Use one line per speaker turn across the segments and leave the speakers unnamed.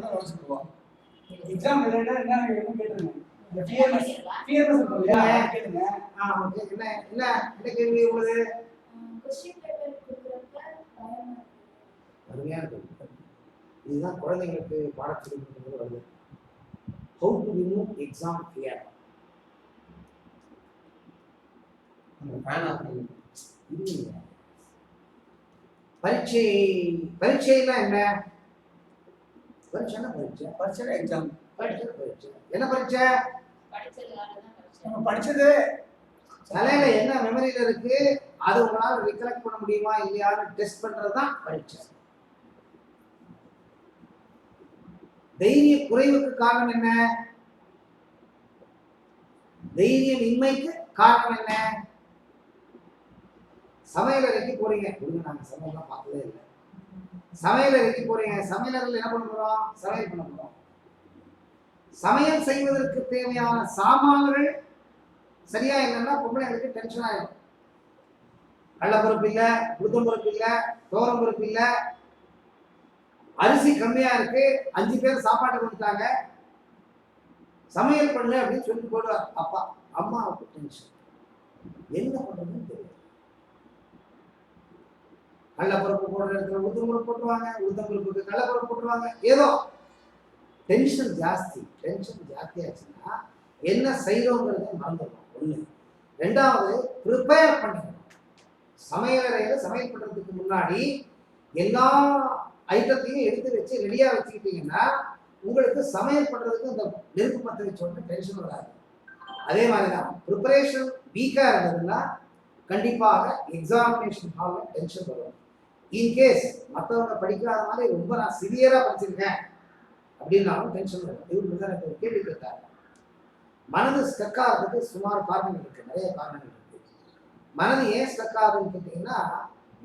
வந்து நினைச்சுக்குவோம். எக்ஸாம் ரிலேட்டடா என்ன கேட்டுருங்க. இந்த பிஎம்எஸ் இருக்கும் இல்லையா கேளுங்க.
ஓகே. என்ன கேள்வி உங்களுக்கு?
क्वेश्चन பேப்பர் கொடுக்கறப்ப
அருமையா இருக்கு. இதுதான் குழந்தைங்களுக்கு பாடத்தில் வருது. How to remove exam fear. பரீட்சைனா என்ன? பரீட்சைனா
பரீட்சை எக்ஸாம்.
பரீட்சை என்ன பரீட்சை?
நம்ம படிச்சது
தலையில என்ன மெமரியில இருக்கு அது உங்களால ரிகலெக்ட் பண்ண முடியுமா இல்லையான்னு டெஸ்ட் பண்றதுதான் பரீட்சை. தைரிய குறைவுக்கு காரணம் என்ன? தைரியமின்மைக்கு காரணம் என்ன? சமையலறைக்கு போறீங்க. நாங்க சமையல்லாம் பார்த்ததே இல்லை. சமையலறைக்கு போறீங்க. சமையலறையில் என்ன பண்ண போறோம்? சமையல் பண்ண போறோம். சமையல் செய்வதற்கு தேவையான சாமான்கள் சரியா இல்லைன்னா பொம்பளைங்களுக்கு டென்ஷன் ஆயிடும். கடலைப்பருப்பு இல்லை, உளுத்தம்பருப்பு இல்லை, துவரம்பருப்பு இல்லை, அரிசி கம்மியா இருக்கு, 5 பேர் சாப்பாடு கொடுத்தாங்க, சமையல் பண்ணல அப்படின்னு சொல்லிட்டு போடுவார் அப்பா. அம்மாவுக்கு டென்ஷன். என்ன பண்றதுன்னு தெரியும். கடலைப்பருப்பு போடுற இடத்துல உளுத்தம்பருப்பு போட்டுருவாங்க, உளுத்தம்பருப்புக்கு கடலைப்பருப்பு போட்டுருவாங்க. ஏதோ டென்ஷன் ஜாஸ்தி. டென்ஷன் ஜாஸ்தியாச்சுன்னா என்ன செய்யறோங்கிறத மறந்துடும். ஒண்ணு. ரெண்டாவது, ப்ரிப்பேர் பண்ணிடணும். சமையலறையில சமையல் பண்றதுக்கு முன்னாடி எல்லா ஐட்டத்தையும் எடுத்து வச்சு ரெடியா வச்சுக்கிட்டீங்கன்னா உங்களுக்கு சமையல் பண்றதுக்கு இந்த நெருப்பு பற்ற வச்சோட டென்ஷன் வராது. அதே மாதிரிதான் ப்ரிப்பரேஷன் வீக்கா இருந்ததுன்னா கண்டிப்பாக எக்ஸாமினேஷன் ஹால்ல டென்ஷன் வரும். இன்கேஸ் மற்றவங்க படிக்காத மாதிரி ரொம்ப நான் சிவியரா படிச்சிருக்கேன் அப்படின்னாலும் டென்ஷன் வரும். இவருக்கு தான் எனக்கு கேள்வி கேட்டாங்க. மனது ஸ்டக் ஆகிறதுக்கு சுமார் காரணங்கள் இருக்கு, நிறைய காரணங்கள் இருக்கு. மனது ஏன் ஸ்டக் ஆகுதுன்னு கேட்டீங்கன்னா,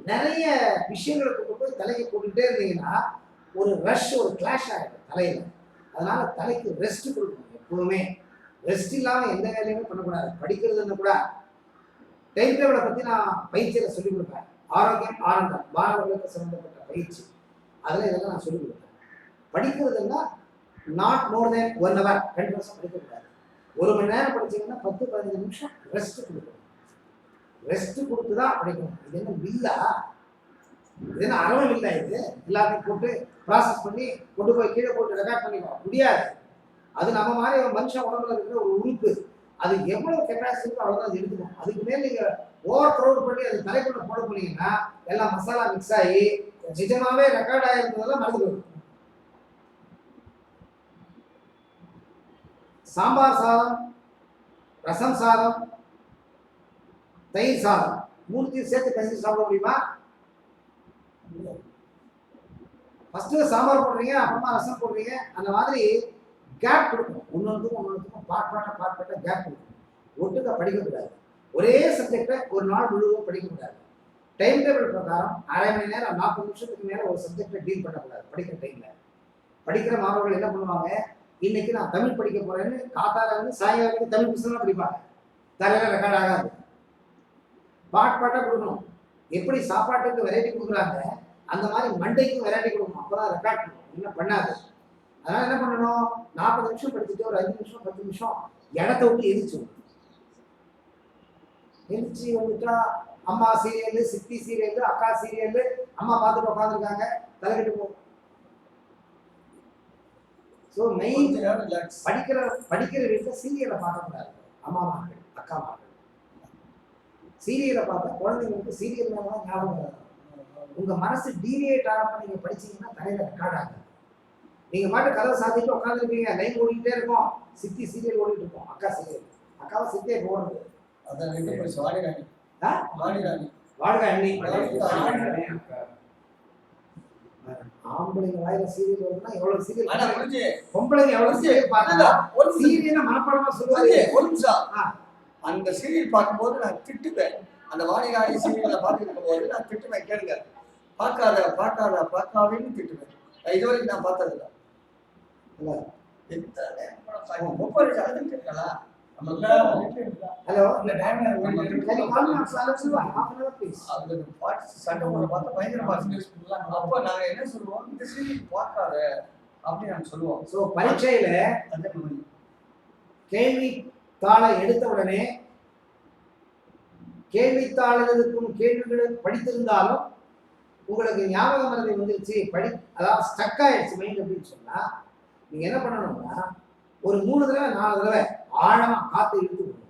நிறைய விஷயங்களை கொண்டு போய் தலைக்கு போட்டுக்கிட்டே இருந்தீங்கன்னா ஒரு ரஷ், ஒரு கிளாஷ் ஆகிடும் தலையில. அதனால தலைக்கு ரெஸ்ட் கொடுக்கணும். எப்பவுமே ரெஸ்ட் இல்லாமல் எந்த வேலையுமே பண்ணக்கூடாது. படிக்கிறதுன்னு கூட டைம் டேபிளை பற்றி நான் பயிற்சியில சொல்லிக் கொடுப்பேன். ஆரோக்கியம் ஆனந்தம் மாணவர்களுக்கு சம்பந்தப்பட்ட பயிற்சி, அதில் இதெல்லாம் நான் சொல்லிக் கொடுப்பேன். படிக்கிறதுன்னா நாட் மோர் தேன் 1 hour கண்டிப்பாக படிக்கக்கூடாது. 1 மணி நேரம் படிச்சீங்கன்னா 10-15 நிமிஷம் ரெஸ்ட் கொடுக்கணும். ரெஸ்ட் கொடுத்து தான் படிக்கணும். இது என்ன வில்லா? இது என்ன அரவம் இல்லை? இது எல்லாத்தையும் போட்டு ப்ராசஸ் பண்ணி கொண்டு போய் கீழே போட்டு ரெக்கார்ட் பண்ணிக்கலாம் முடியாது. அது நம்ம மாதிரி ஒரு மனுஷன் உடம்புல இருக்கிற ஒரு உறுப்பு. அது எவ்வளவு கெப்பாசிட்டி இருக்கோ அவ்வளோதான் அது எடுத்துக்கும். அதுக்கு மேலே நீங்கள் ஓவர் க்ரௌட் பண்ணி அது தலைக்குள்ள போட போனீங்கன்னா எல்லாம் மசாலா மிக்ஸ் ஆகி நிஜமாவே ரெக்கார்ட் ஆகிருந்ததெல்லாம் மறந்து போயிடும். சாம்பார் சாதம், ரசம் சாதம், தயிர் சாதம், 3 சேர்த்து கஞ்சி சாப்பிட முடியுமா? ஃபர்ஸ்ட் சாம்பார் போடுறீங்க, அப்புறமா ரசம் போடுறீங்க. அந்த மாதிரி கேப் கொடுக்கணும். ஒன்னொன்றுக்கும் பாட் கேப் கொடுக்கணும். ஒட்டுக்க படிக்கக்கூடாது. ஒரே சப்ஜெக்டை ஒரு நாள் முழுவதும் படிக்கக்கூடாது. டைம் டேபிள் பிரகாரம் 1/2 மணி நேரம் 40 நிமிஷத்துக்கு மேலே ஒரு சப்ஜெக்டை டீல் பண்ணக்கூடாது. படிக்கிற டைம்ல படிக்கிற மாணவர்கள் என்ன பண்ணுவாங்க, இன்னைக்கு நான் தமிழ் படிக்க போறேன்னு காத்தால வந்து சாயங்காலம் தமிழ் புத்தகம் படிப்பாங்க. தலையில ரெக்கார்ட் ஆகாது. பாட்டா கொடுக்கணும். எப்படி சாப்பாட்டுக்கு வெரைட்டி கொடுக்குறாங்க அந்த மாதிரி மண்டைக்கும் வெரைட்டி கொடுக்கணும். அப்பதான் ரெக்கார்ட் பண்ணணும். என்ன பண்ணாது. அதனால என்ன பண்ணணும், 40 நிமிஷம் படிச்சுட்டு ஒரு 5 நிமிஷம் 10 நிமிஷம் இடத்த விட்டு எரிச்சு வந்துட்டா அம்மா சீரியல், சித்தி சீரியல், அக்கா சீரியல், அம்மா பார்த்துட்டு உட்காந்துருக்காங்க, தலைக்கிட்டு போகும். ஸோ மெயின் படிக்கிற வீட்டில் சீரியலை பார்க்கக்கூடாது. அம்மா மார்கள், அக்கா மார்கள் சீரியலை பார்த்தா குழந்தைங்களுக்கு சீரியல் மேலே தான் ஞாபகம் வரும். உங்கள் மனசு டீவியேட் ஆகாமல் நீங்கள் படிச்சீங்கன்னா தலையில் ரெக்கார்ட் ஆகாது. நீங்கள் பாட்டு கதவை சாத்திட்டு உட்காந்துருப்பீங்க, லைன் ஓடிக்கிட்டே இருக்கும், சித்தி சீரியல் ஓடிட்டு இருக்கும், அக்கா சீரியல். அக்காவை சித்தியை போடுறது ஆம்பளைங்க வாயில சீரியல் வருதுன்னா எவ்வளவு சீரியல், பொம்பளைங்க எவ்வளவு சீரியல் பார்த்தா சீரியல் மனப்பாடமா சொல்லுவாங்க.
ஒரு நிமிஷம், அந்த சீரியல் பார்க்கும்போது நான் திட்டுவேன். அந்த வாணிகாணி சீரியலை பார்த்துருக்கும் போது நான் திட்டுவேன். கேளுங்க, பார்க்காதேன்னு திட்டுவேன். இது வரைக்கும் நான் பார்த்ததில்லை.
ஹலோ,
சண்டை பார்த்தா பயங்கரமா. அப்ப நாங்க என்ன சொல்லுவோம், இந்த சீரியல் பார்க்காத, அப்படி நாங்க சொல்லுவோம்.
ஸோ பரீட்சையில
அதே மாதிரி
கேள்வித்தாளை எடுத்த உடனே கேள்வித்தாளில் இருக்கும் கேள்விகளை படித்திருந்தாலும் உங்களுக்கு ஞாபக மறதி வந்துருச்சு, அதாவது ஸ்டக் ஆயிடுச்சு மைண்ட் அப்படின்னு சொன்னா நீங்க என்ன பண்ணணும்னா ஒரு 3 தடவை 4 தடவை ஆழமா காத்து இழுத்து விடணும்.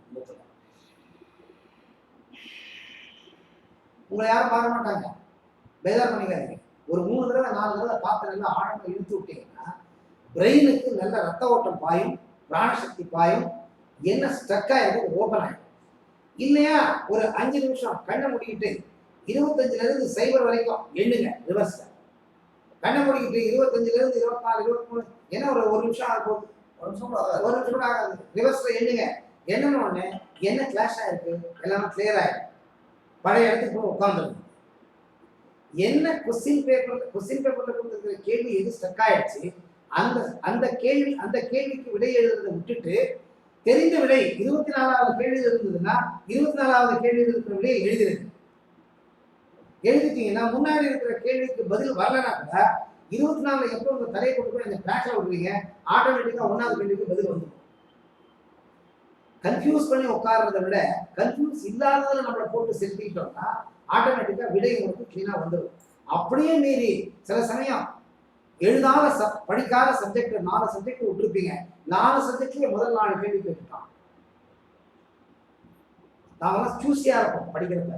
உங்களை யாரும் பார்க்க மாட்டாங்க, பேஜார் பண்ணிக்காதீங்க. ஒரு 3 தடவை 4 தடவை காத்து நல்லா ஆழமா இழுத்து விட்டீங்கன்னா பிரெயினுக்கு நல்ல ரத்த ஓட்டம் பாயும், பிராணசக்தி பாயும், என்ன ஸ்டக் ஆயிருக்கு ஓப்பன் ஆயிடும். இல்லையா ஒரு 5 நிமிஷம் கண்ணை மூடிக்கிட்டு 25ல இருந்து 0 வரைக்கும் எண்ணுங்க ரிவர்ஸ்ல. கண்ணை மூடிக்கிட்டு 25ல இருந்து 24 23 என்ன ஒரு நிமிஷம் ஆக போகுது,
ஒரு நிமிஷம் கூட ஆகாது.
ஒரு நிமிஷம் கூட ஆகாது. ரிவர்ஸ்ல எண்ணுங்க. என்னன்னு உடனே என்ன கிளாஷ் ஆயிருக்கு எல்லாமே கிளியர் ஆயிடும். பழைய இடத்துக்கு போய் உட்காந்துருங்க. என்ன கொஸ்டின் பேப்பர்ல கொடுத்துருக்கிற கேள்வி எது ஸ்டக் ஆயிடுச்சு அந்த கேள்விக்கு விடை எழுதுறதை விட்டுட்டு தெரிந்த விடை 24வது கேள்வி இருந்ததுன்னா 24வது கேள்வியில் இருக்கிற விடையை எழுதிருக்கு. எழுதிட்டீங்கன்னா முன்னாடி இருக்கிற கேள்விக்கு பதில் வரலன்னா கூட 24 எப்போ உங்க தலையை கொண்டு போய் அந்த ட்ராக்ல விடுவீங்க, ஆட்டோமேட்டிக்கா 1வது கேள்விக்கு பதில் வந்துடும். கன்ஃபியூஸ் பண்ணி உட்கார்றதை விட கன்ஃபியூஸ் இல்லாததுல நம்மளை போட்டு செலுத்திட்டோம்னா ஆட்டோமேட்டிக்கா விடை உங்களுக்கு கிளீனா வந்துடும். அப்படியே மீறி சில சமயம் எழுதாத படிக்காத சப்ஜெக்ட் 4 சப்ஜெக்ட் விட்டுருப்பீங்க, 4 சப்ஜெக்ட்லயே முதல் 4 கேள்வி கேட்டுட்டான். நாமெல்லாம் சூஸியா இருப்போம் படிக்கிறப்ப.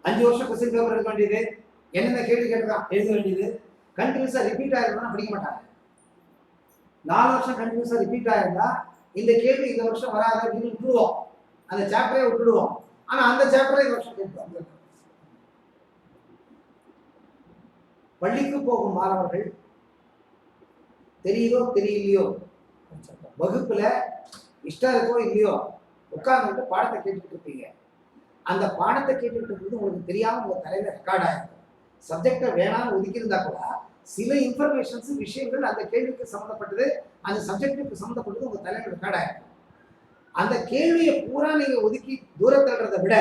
5 வருஷம் கொஸ்டின் பேப்பர் எடுக்க வேண்டியது, என்னென்ன கேள்வி கேட்டுருக்கான் எழுத வேண்டியது, கண்டினியூஸா ரிப்பீட் ஆயிருந்தா படிக்க மாட்டாங்க. 4 வருஷம் கண்டினியூஸா ரிப்பீட் ஆயிருந்தா இந்த கேள்வி இந்த வருஷம் வராத அப்படின்னு விட்டுடுவோம், அந்த சாப்டரே விட்டுடுவோம். ஆனா அந்த சாப்டரே இந்த வருஷம் கேட்போம். பள்ளிக்கு போகும் மாணவர்கள் தெரியுதோ தெரியலையோ வகுப்புல இஷ்டம் இருக்கோ இல்லையோ உட்கார்ந்துட்டு பாடத்தை கேட்டுட்டு இருப்பீங்க. அந்த பாடத்தை கேட்டுட்டு இருக்கிறது உங்களுக்கு தெரியாம உங்க தலையில ரெக்கார்ட் ஆயிருக்கும். சப்ஜெக்டை வேணாம்னு ஒதுக்கியிருந்தா கூட சில இன்ஃபர்மேஷன்ஸ் விஷயங்கள் அந்த கேள்விக்கு சம்மந்தப்பட்டது, அந்த சப்ஜெக்டுக்கு சம்மந்தப்பட்டது உங்க தலையில ரெக்கார்ட் ஆயிருக்கும். அந்த கேள்வியை பூரா நீங்க ஒதுக்கி தூரத்தள்ளுறதை விட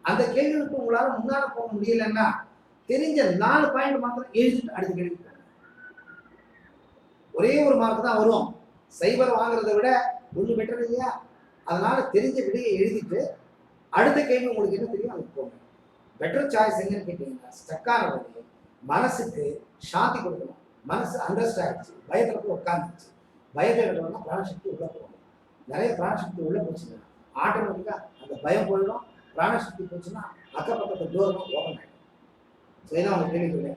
அந்த கேள்விக்கு உங்களால முன்னால போக முடியலன்னா தெரிஞ்ச 4 பாயிண்ட் மாத்திரம் எழுதிட்டு அடுத்த கேள்வி ஒரே ஒரு மார்க் தான் வரும். 0 வாங்குறதை விட 1 பெட்டர் இல்லையா? அதனால தெரிஞ்ச விடையை எழுதிட்டு அடுத்த கேள்வி உங்களுக்கு என்ன தெரியும் அதுக்கு போங்க. பெட்டர் சாய்ஸ் எங்கன்னு கேட்டீங்கன்னா ஸ்டக்கான உடனே மனசுக்கு சாந்தி கொடுக்கணும். மனசு அண்டர்ஸ்ட் ஆயிடுச்சு, பயத்துல போய் உட்காந்துச்சு. பயத்தை விடணும்னா பிராணசக்தி உள்ள போகணும். நிறைய பிராணசக்தி உள்ள போச்சுன்னா ஆட்டோமேட்டிக்கா அந்த பயம் போயிடும். பிராணசக்தி போச்சுன்னா அக்கப்பக்கத்தை டோர் ஓப்பன் ஆகிடும். ஸோ இதான் அவங்க கேள்வி